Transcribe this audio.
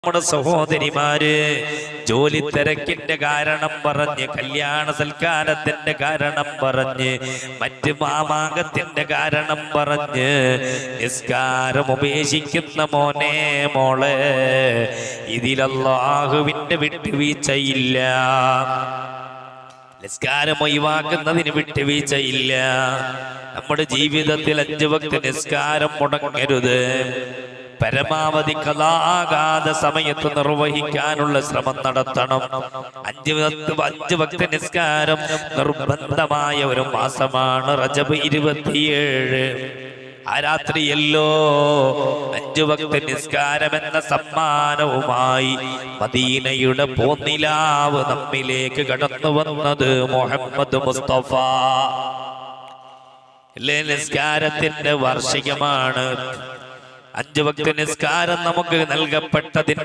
നമ്മുടെ സഹോദരിമാര് ജോലി തിരക്കിന്റെ കാരണം പറഞ്ഞ്, കല്യാണ സൽക്കാരത്തിന്റെ കാരണം പറഞ്ഞ്, മറ്റ് മാമാങ്കത്തിന്റെ കാരണം പറഞ്ഞ് നിസ്കാരം ഉപേക്ഷിക്കുന്ന മോനെ മോളെ, ഇതിൽ അല്ലാഹുവിന്റെ വിട്ടുവീഴ്ചയില്ല. നിസ്കാരം ഒഴിവാക്കുന്നതിന് വിട്ടുവീഴ്ചയില്ല. നമ്മുടെ ജീവിതത്തിൽ 5 വക്ത് നിസ്കാരം മുടങ്ങരുത്. പരമാവധി ഖളാആകാതെ സമയത്ത് നിർവഹിക്കാനുള്ള ശ്രമം നടത്തണം. 5 വക്ത് നിസ്കാരം നിർബന്ധമായ ഒരു മാസമാണ് റജബ് 27. ആ രാത്രിയല്ലോ 5 വക്ത് നിസ്കാരം എന്ന സമ്മാനവുമായി മദീനയുടെ പൂനിലാവ് നമ്മിലേക്ക് കടന്നു വന്നത് മുഹമ്മദ് മുസ്തഫ. നിസ്കാരത്തിന്റെ വാർഷികമാണ്. 5 വക്ത് നിസ്കാരം നമുക്ക് നൽകപ്പെട്ടതിന്റെ